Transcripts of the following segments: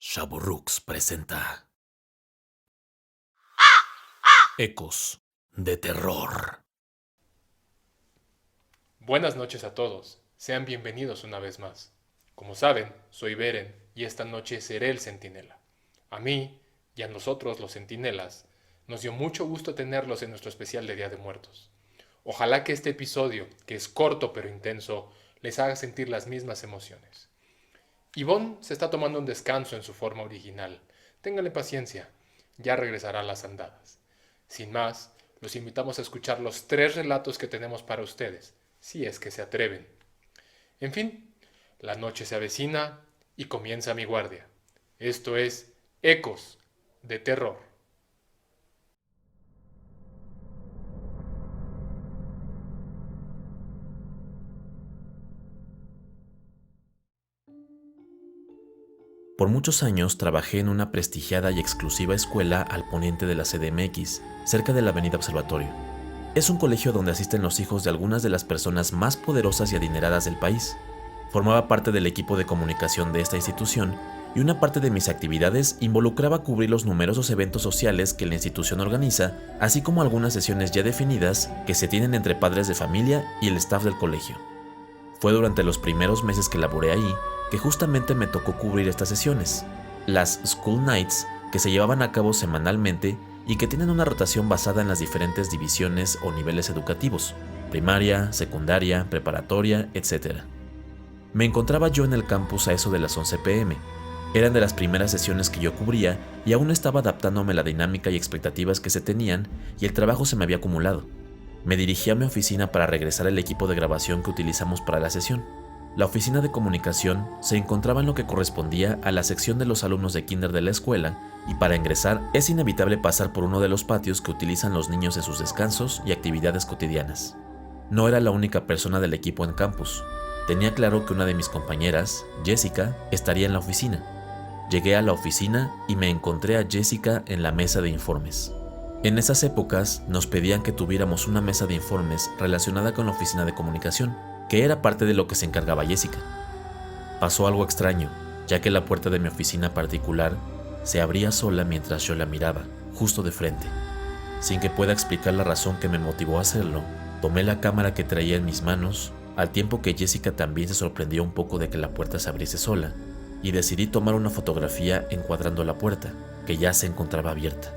Shaburrux presenta Ecos de Terror. Buenas noches a todos, sean bienvenidos una vez más. Como saben, soy Beren y esta noche seré el centinela. A mí y a nosotros los centinelas nos dio mucho gusto tenerlos en nuestro especial de Día de Muertos. Ojalá que este episodio, que es corto pero intenso, les haga sentir las mismas emociones. Yvonne se está tomando un descanso en su forma original. Ténganle paciencia, ya regresará a las andadas. Sin más, los invitamos a escuchar los 3 relatos que tenemos para ustedes, si es que se atreven. En fin, la noche se avecina y comienza mi guardia. Esto es Ecos de Terror. Por muchos años trabajé en una prestigiada y exclusiva escuela al poniente de la CDMX, cerca de la Avenida Observatorio. Es un colegio donde asisten los hijos de algunas de las personas más poderosas y adineradas del país. Formaba parte del equipo de comunicación de esta institución y una parte de mis actividades involucraba cubrir los numerosos eventos sociales que la institución organiza, así como algunas sesiones ya definidas que se tienen entre padres de familia y el staff del colegio. Fue durante los primeros meses que laboré ahí que justamente me tocó cubrir estas sesiones, las School Nights, que se llevaban a cabo semanalmente y que tienen una rotación basada en las diferentes divisiones o niveles educativos, primaria, secundaria, preparatoria, etc. Me encontraba yo en el campus a eso de las 11 p.m. Eran de las primeras sesiones que yo cubría y aún estaba adaptándome a la dinámica y expectativas que se tenían y el trabajo se me había acumulado. Me dirigí a mi oficina para regresar el equipo de grabación que utilizamos para la sesión. La oficina de comunicación se encontraba en lo que correspondía a la sección de los alumnos de kinder de la escuela y para ingresar es inevitable pasar por uno de los patios que utilizan los niños en sus descansos y actividades cotidianas. No era la única persona del equipo en campus. Tenía claro que una de mis compañeras, Jessica, estaría en la oficina. Llegué a la oficina y me encontré a Jessica en la mesa de informes. En esas épocas nos pedían que tuviéramos una mesa de informes relacionada con la oficina de comunicación, que era parte de lo que se encargaba Jessica. Pasó algo extraño, ya que la puerta de mi oficina particular se abría sola mientras yo la miraba, justo de frente. Sin que pueda explicar la razón que me motivó a hacerlo, tomé la cámara que traía en mis manos, al tiempo que Jessica también se sorprendió un poco de que la puerta se abriese sola, y decidí tomar una fotografía encuadrando la puerta, que ya se encontraba abierta.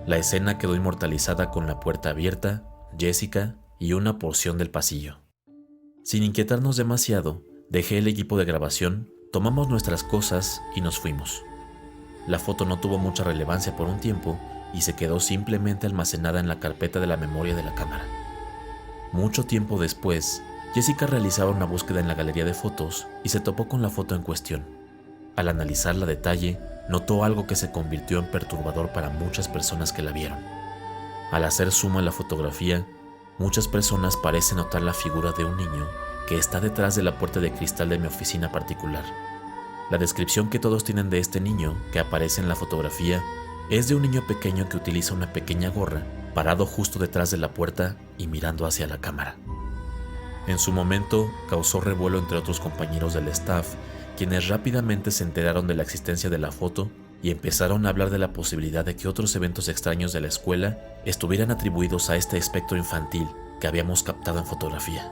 La escena quedó inmortalizada con la puerta abierta, Jessica y una porción del pasillo. Sin inquietarnos demasiado, dejé el equipo de grabación, tomamos nuestras cosas y nos fuimos. La foto no tuvo mucha relevancia por un tiempo y se quedó simplemente almacenada en la carpeta de la memoria de la cámara. Mucho tiempo después, Jessica realizaba una búsqueda en la galería de fotos y se topó con la foto en cuestión. Al analizarla a detalle, notó algo que se convirtió en perturbador para muchas personas que la vieron. Al hacer zoom a la fotografía, muchas personas parecen notar la figura de un niño que está detrás de la puerta de cristal de mi oficina particular. La descripción que todos tienen de este niño que aparece en la fotografía es de un niño pequeño que utiliza una pequeña gorra, parado justo detrás de la puerta y mirando hacia la cámara. En su momento, causó revuelo entre otros compañeros del staff, quienes rápidamente se enteraron de la existencia de la foto y empezaron a hablar de la posibilidad de que otros eventos extraños de la escuela estuvieran atribuidos a este espectro infantil que habíamos captado en fotografía.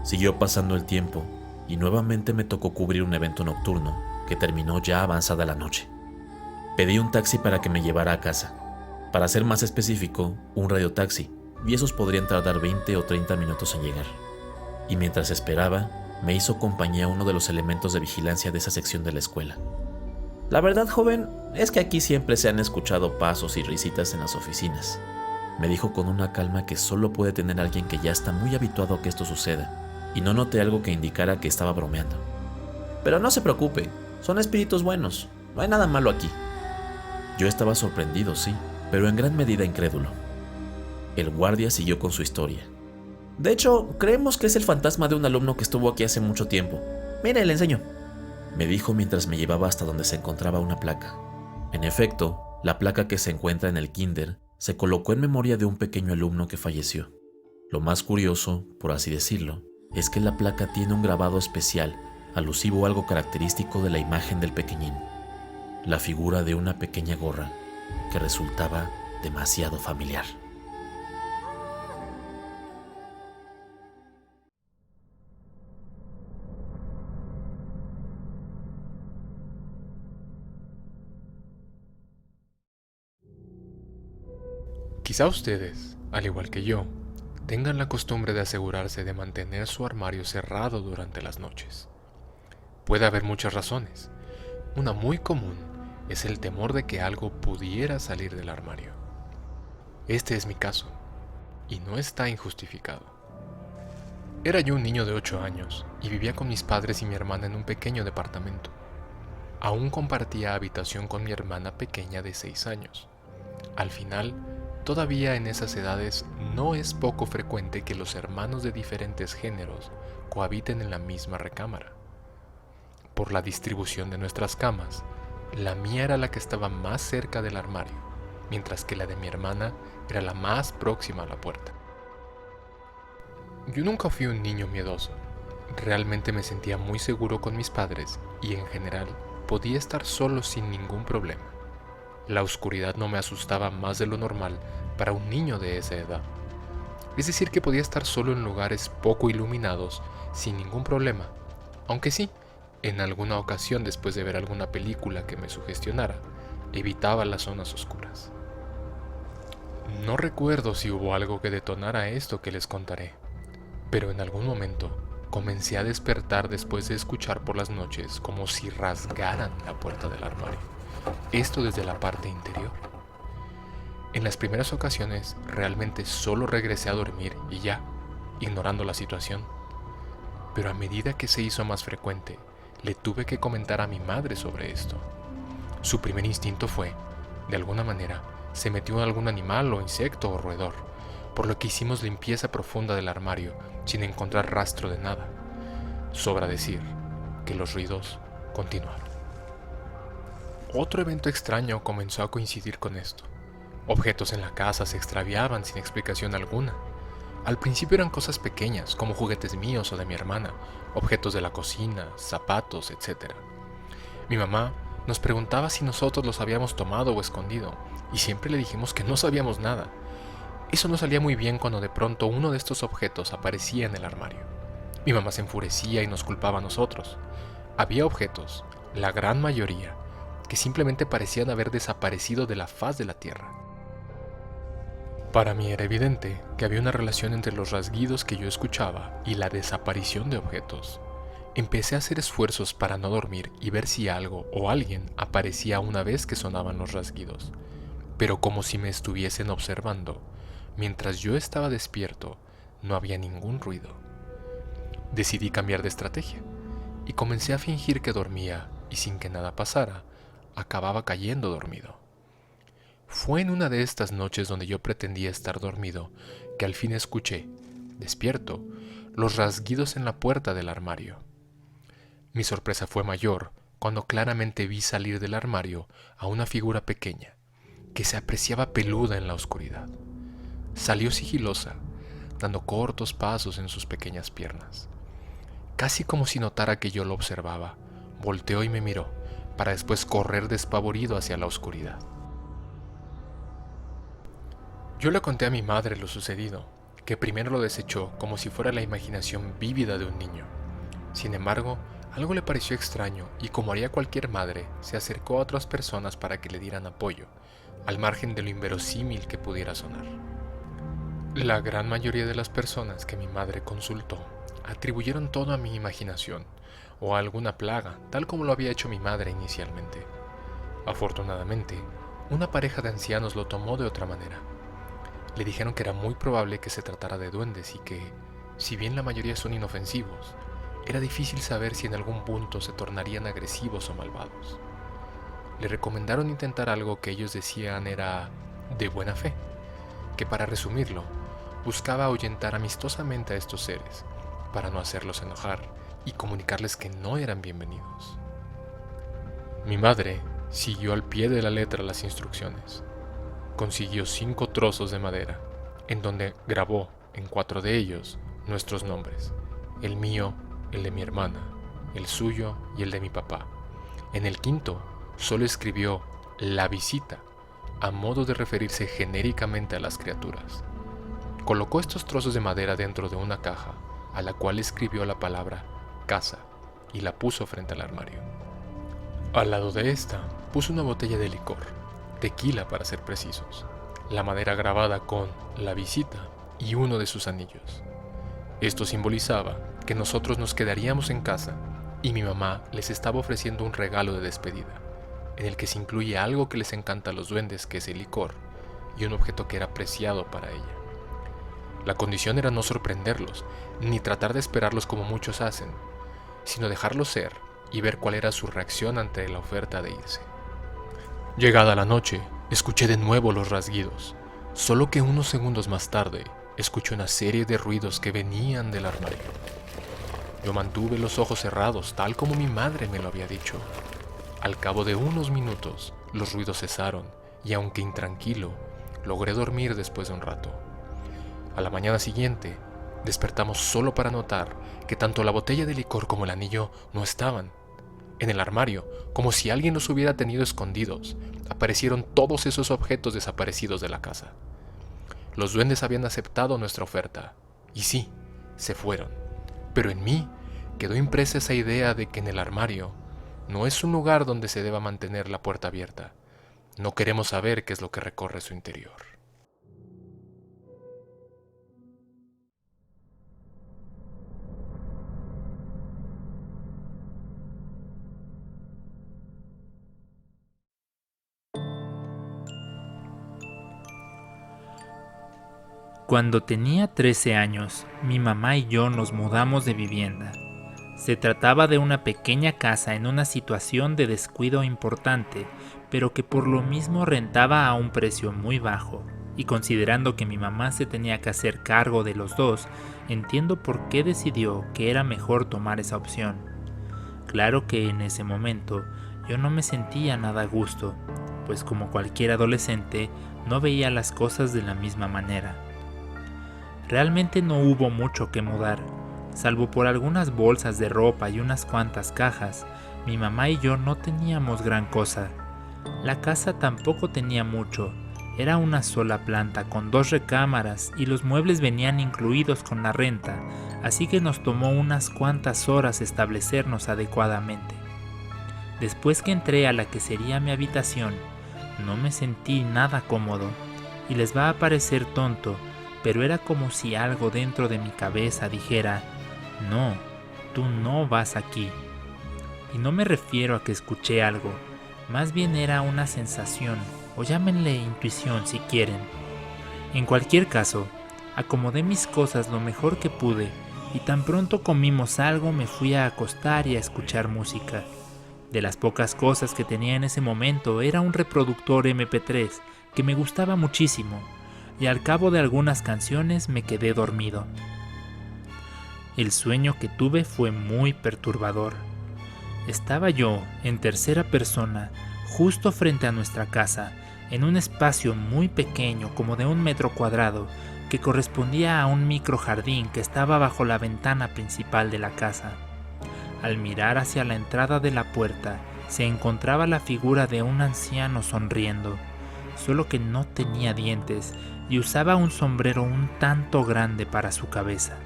Siguió pasando el tiempo y nuevamente me tocó cubrir un evento nocturno que terminó ya avanzada la noche. Pedí un taxi para que me llevara a casa. Para ser más específico, un radiotaxi, y esos podrían tardar 20 o 30 minutos en llegar. Y mientras esperaba, me hizo compañía uno de los elementos de vigilancia de esa sección de la escuela. La verdad, joven, es que aquí siempre se han escuchado pasos y risitas en las oficinas, me dijo con una calma que solo puede tener alguien que ya está muy habituado a que esto suceda, y no noté algo que indicara que estaba bromeando. Pero no se preocupe, son espíritus buenos, no hay nada malo aquí. Yo estaba sorprendido, sí, pero en gran medida incrédulo. El guardia siguió con su historia. De hecho, creemos que es el fantasma de un alumno que estuvo aquí hace mucho tiempo. Mire, le enseño, me dijo mientras me llevaba hasta donde se encontraba una placa. En efecto, la placa que se encuentra en el kinder se colocó en memoria de un pequeño alumno que falleció. Lo más curioso, por así decirlo, es que la placa tiene un grabado especial, alusivo a algo característico de la imagen del pequeñín. la figura de una pequeña gorra que resultaba demasiado familiar. Quizá ustedes, al igual que yo, tengan la costumbre de asegurarse de mantener su armario cerrado durante las noches. Puede haber muchas razones. Una muy común es el temor de que algo pudiera salir del armario. Este es mi caso, y no está injustificado. Era yo un niño de 8 años y vivía con mis padres y mi hermana en un pequeño departamento. Aún compartía habitación con mi hermana pequeña de 6 años. Al final, todavía en esas edades no es poco frecuente que los hermanos de diferentes géneros cohabiten en la misma recámara. Por la distribución de nuestras camas, la mía era la que estaba más cerca del armario, mientras que la de mi hermana era la más próxima a la puerta. Yo nunca fui un niño miedoso. Realmente me sentía muy seguro con mis padres y en general podía estar solo sin ningún problema. La oscuridad no me asustaba más de lo normal para un niño de esa edad. Es decir, que podía estar solo en lugares poco iluminados sin ningún problema, aunque sí, en alguna ocasión después de ver alguna película que me sugestionara, evitaba las zonas oscuras. No recuerdo si hubo algo que detonara esto que les contaré, pero en algún momento comencé a despertar después de escuchar por las noches como si rasgaran la puerta del armario, esto desde la parte interior. En las primeras ocasiones realmente solo regresé a dormir y ya, ignorando la situación, pero a medida que se hizo más frecuente, le tuve que comentar a mi madre sobre esto. Su primer instinto fue, de alguna manera, se metió en algún animal o insecto o roedor, por lo que hicimos limpieza profunda del armario sin encontrar rastro de nada. Sobra decir que los ruidos continuaron. Otro evento extraño comenzó a coincidir con esto. Objetos en la casa se extraviaban sin explicación alguna. Al principio eran cosas pequeñas, como juguetes míos o de mi hermana, objetos de la cocina, zapatos, etc. Mi mamá nos preguntaba si nosotros los habíamos tomado o escondido, y siempre le dijimos que no sabíamos nada. Eso no salía muy bien cuando de pronto uno de estos objetos aparecía en el armario. Mi mamá se enfurecía y nos culpaba a nosotros. Había objetos, la gran mayoría, que simplemente parecían haber desaparecido de la faz de la tierra. Para mí era evidente que había una relación entre los rasguidos que yo escuchaba y la desaparición de objetos. Empecé a hacer esfuerzos para no dormir y ver si algo o alguien aparecía una vez que sonaban los rasguidos, pero como si me estuviesen observando. Mientras yo estaba despierto, no había ningún ruido. Decidí cambiar de estrategia y comencé a fingir que dormía y sin que nada pasara, acababa cayendo dormido. Fue en una de estas noches donde yo pretendía estar dormido que al fin escuché, despierto, los rasguidos en la puerta del armario. Mi sorpresa fue mayor cuando claramente vi salir del armario a una figura pequeña que se apreciaba peluda en la oscuridad. Salió sigilosa, dando cortos pasos en sus pequeñas piernas. Casi como si notara que yo lo observaba, volteó y me miró, para después correr despavorido hacia la oscuridad. Yo le conté a mi madre lo sucedido, que primero lo desechó como si fuera la imaginación vívida de un niño. Sin embargo, algo le pareció extraño y, como haría cualquier madre, se acercó a otras personas para que le dieran apoyo, al margen de lo inverosímil que pudiera sonar. La gran mayoría de las personas que mi madre consultó atribuyeron todo a mi imaginación o a alguna plaga, tal como lo había hecho mi madre inicialmente. Afortunadamente, una pareja de ancianos lo tomó de otra manera. Le dijeron que era muy probable que se tratara de duendes y que, si bien la mayoría son inofensivos, era difícil saber si en algún punto se tornarían agresivos o malvados. Le recomendaron intentar algo que ellos decían era de buena fe, que para resumirlo, buscaba ahuyentar amistosamente a estos seres, para no hacerlos enojar y comunicarles que no eran bienvenidos. Mi madre siguió al pie de la letra las instrucciones. Consiguió 5 trozos de madera, en donde grabó en 4 de ellos nuestros nombres, el mío, el de mi hermana, el suyo y el de mi papá. En el quinto solo escribió "La visita", a modo de referirse genéricamente a las criaturas. Colocó estos trozos de madera dentro de una caja, a la cual escribió la palabra "casa", y la puso frente al armario. Al lado de esta, puso una botella de licor, tequila para ser precisos, la madera grabada con "La visita" y uno de sus anillos. Esto simbolizaba que nosotros nos quedaríamos en casa y mi mamá les estaba ofreciendo un regalo de despedida, en el que se incluye algo que les encanta a los duendes, que es el licor, y un objeto que era preciado para ella. La condición era no sorprenderlos, ni tratar de esperarlos como muchos hacen, sino dejarlos ser y ver cuál era su reacción ante la oferta de irse. Llegada la noche, escuché de nuevo los rasguidos, solo que unos segundos más tarde, escuché una serie de ruidos que venían del armario. Yo mantuve los ojos cerrados, tal como mi madre me lo había dicho. Al cabo de unos minutos, los ruidos cesaron y, aunque intranquilo, logré dormir después de un rato. A la mañana siguiente, despertamos solo para notar que tanto la botella de licor como el anillo no estaban. En el armario, como si alguien los hubiera tenido escondidos, aparecieron todos esos objetos desaparecidos de la casa. Los duendes habían aceptado nuestra oferta, y sí, se fueron. Pero en mí quedó impresa esa idea de que en el armario no es un lugar donde se deba mantener la puerta abierta. No queremos saber qué es lo que recorre su interior. Cuando tenía 13 años, mi mamá y yo nos mudamos de vivienda. Se trataba de una pequeña casa en una situación de descuido importante, pero que por lo mismo rentaba a un precio muy bajo. Y considerando que mi mamá se tenía que hacer cargo de los dos, entiendo por qué decidió que era mejor tomar esa opción. Claro que en ese momento yo no me sentía nada a gusto, pues como cualquier adolescente no veía las cosas de la misma manera. Realmente no hubo mucho que mudar, salvo por algunas bolsas de ropa y unas cuantas cajas. Mi mamá y yo no teníamos gran cosa. La casa tampoco tenía mucho, era una sola planta con 2 recámaras y los muebles venían incluidos con la renta, así que nos tomó unas cuantas horas establecernos adecuadamente. Después que entré a la que sería mi habitación, no me sentí nada cómodo, y les va a parecer tonto, pero era como si algo dentro de mi cabeza dijera: no, tú no vas aquí. Y no me refiero a que escuché algo, más bien era una sensación, o llámenle intuición si quieren. En cualquier caso, acomodé mis cosas lo mejor que pude, y tan pronto comimos algo me fui a acostar y a escuchar música. De las pocas cosas que tenía en ese momento era un reproductor MP3 que me gustaba muchísimo, y al cabo de algunas canciones me quedé dormido. El sueño que tuve fue muy perturbador. Estaba yo, en tercera persona, justo frente a nuestra casa, en un espacio muy pequeño, como de 1 metro cuadrado, que correspondía a un microjardín que estaba bajo la ventana principal de la casa. Al mirar hacia la entrada de la puerta, se encontraba la figura de un anciano sonriendo, solo que no tenía dientes y usaba un sombrero un tanto grande para su cabeza.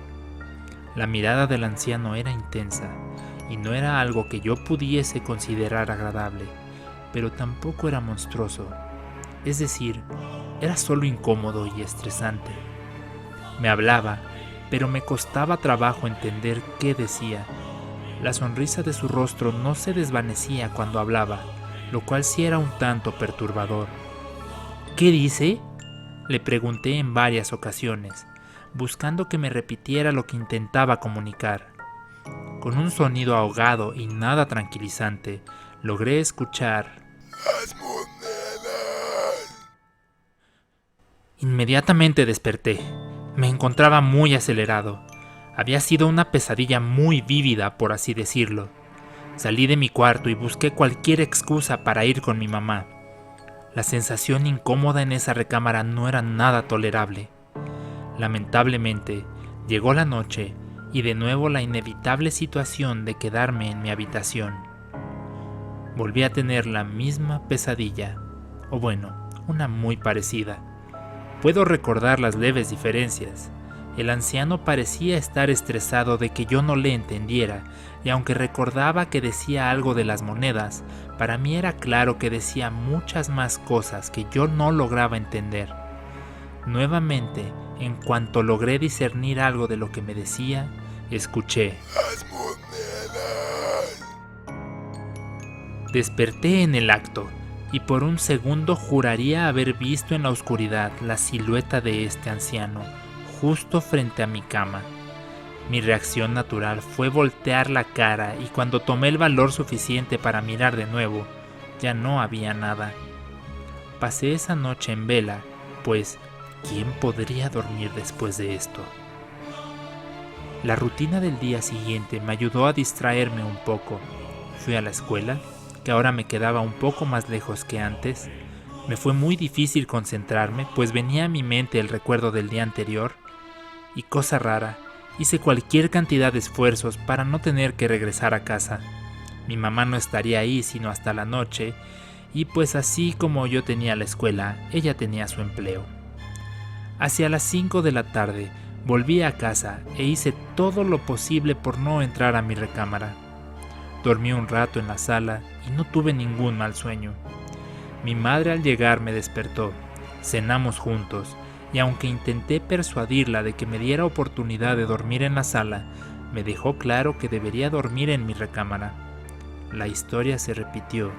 La mirada del anciano era intensa, y no era algo que yo pudiese considerar agradable, pero tampoco era monstruoso. Es decir, era solo incómodo y estresante. Me hablaba, pero me costaba trabajo entender qué decía. La sonrisa de su rostro no se desvanecía cuando hablaba, lo cual sí era un tanto perturbador. ¿Qué dice?, le pregunté en varias ocasiones, buscando que me repitiera lo que intentaba comunicar. Con un sonido ahogado y nada tranquilizante, logré escuchar: ¡las monedas! Inmediatamente desperté. Me encontraba muy acelerado. Había sido una pesadilla muy vívida, por así decirlo. Salí de mi cuarto y busqué cualquier excusa para ir con mi mamá. La sensación incómoda en esa recámara no era nada tolerable. Lamentablemente, llegó la noche y de nuevo la inevitable situación de quedarme en mi habitación. Volví a tener la misma pesadilla, o bueno, una muy parecida. Puedo recordar las leves diferencias. El anciano parecía estar estresado de que yo no le entendiera, y aunque recordaba que decía algo de las monedas, para mí era claro que decía muchas más cosas que yo no lograba entender. Nuevamente, en cuanto logré discernir algo de lo que me decía, escuché: ¡Las monedas! Desperté en el acto, y por un segundo juraría haber visto en la oscuridad la silueta de este anciano, justo frente a mi cama. Mi reacción natural fue voltear la cara, y cuando tomé el valor suficiente para mirar de nuevo, ya no había nada. Pasé esa noche en vela, pues ¿quién podría dormir después de esto? La rutina del día siguiente me ayudó a distraerme un poco. Fui a la escuela, que ahora me quedaba un poco más lejos que antes. Me fue muy difícil concentrarme, pues venía a mi mente el recuerdo del día anterior. Y cosa rara, hice cualquier cantidad de esfuerzos para no tener que regresar a casa. Mi mamá no estaría ahí sino hasta la noche, y pues así como yo tenía la escuela, ella tenía su empleo. Hacia las 5 de la tarde volví a casa e hice todo lo posible por no entrar a mi recámara. Dormí un rato en la sala y no tuve ningún mal sueño. Mi madre al llegar me despertó, cenamos juntos, y aunque intenté persuadirla de que me diera oportunidad de dormir en la sala, me dejó claro que debería dormir en mi recámara. La historia se repitió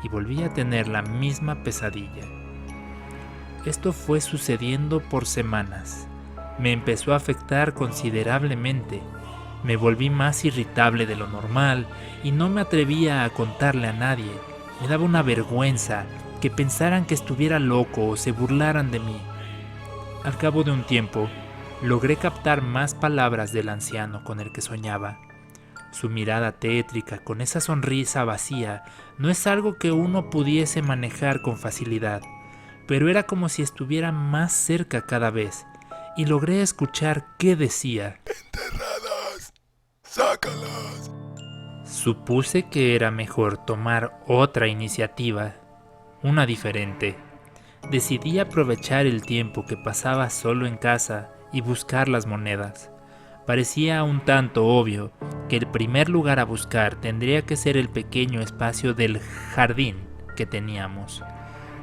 y volví a tener la misma pesadilla. Esto fue sucediendo por semanas. Me empezó a afectar considerablemente. Me volví más irritable de lo normal y no me atrevía a contarle a nadie. Me daba una vergüenza que pensaran que estuviera loco o se burlaran de mí. Al cabo de un tiempo, logré captar más palabras del anciano con el que soñaba. Su mirada tétrica, con esa sonrisa vacía, no es algo que uno pudiese manejar con facilidad, pero era como si estuviera más cerca cada vez, y logré escuchar qué decía. ¡Enterradas! ¡Sácalas! Supuse que era mejor tomar otra iniciativa, una diferente. Decidí aprovechar el tiempo que pasaba solo en casa y buscar las monedas. Parecía un tanto obvio que el primer lugar a buscar tendría que ser el pequeño espacio del jardín que teníamos.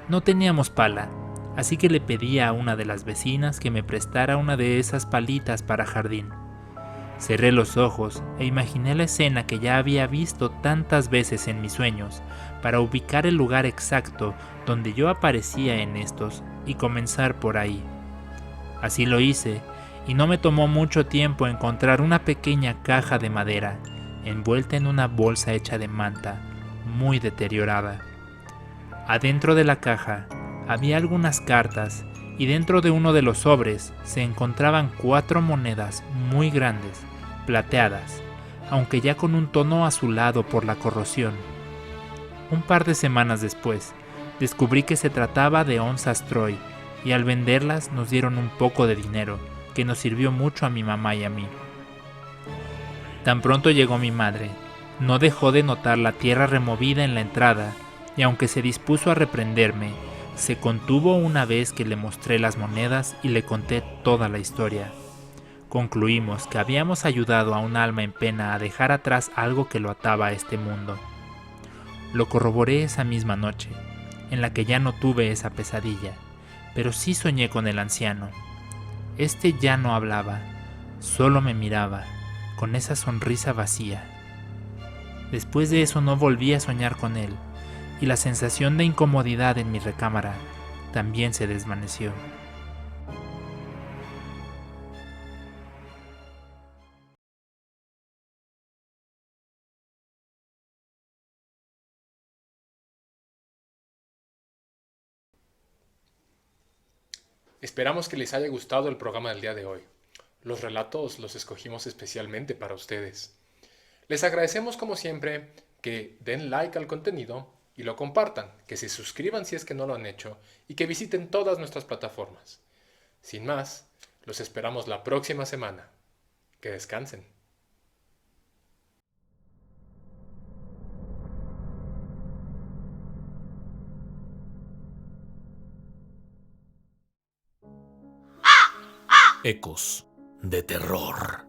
No teníamos pala, así que le pedí a una de las vecinas que me prestara una de esas palitas para jardín. Cerré los ojos e imaginé la escena que ya había visto tantas veces en mis sueños para ubicar el lugar exacto donde yo aparecía en estos y comenzar por ahí. Así lo hice, y no me tomó mucho tiempo encontrar una pequeña caja de madera, envuelta en una bolsa hecha de manta, muy deteriorada. Adentro de la caja había algunas cartas, y dentro de uno de los sobres se encontraban 4 monedas muy grandes, plateadas, aunque ya con un tono azulado por la corrosión. Un par de semanas después, descubrí que se trataba de onzas Troy, y al venderlas nos dieron un poco de dinero, que nos sirvió mucho a mi mamá y a mí. Tan pronto llegó mi madre, no dejó de notar la tierra removida en la entrada, y aunque se dispuso a reprenderme, se contuvo una vez que le mostré las monedas y le conté toda la historia. Concluimos que habíamos ayudado a un alma en pena a dejar atrás algo que lo ataba a este mundo. Lo corroboré esa misma noche, en la que ya no tuve esa pesadilla, pero sí soñé con el anciano. Este ya no hablaba, solo me miraba, con esa sonrisa vacía. Después de eso no volví a soñar con él, y la sensación de incomodidad en mi recámara también se desvaneció. Esperamos que les haya gustado el programa del día de hoy. Los relatos los escogimos especialmente para ustedes. Les agradecemos como siempre que den like al contenido y lo compartan, que se suscriban si es que no lo han hecho y que visiten todas nuestras plataformas. Sin más, los esperamos la próxima semana. Que descansen. Ecos de terror.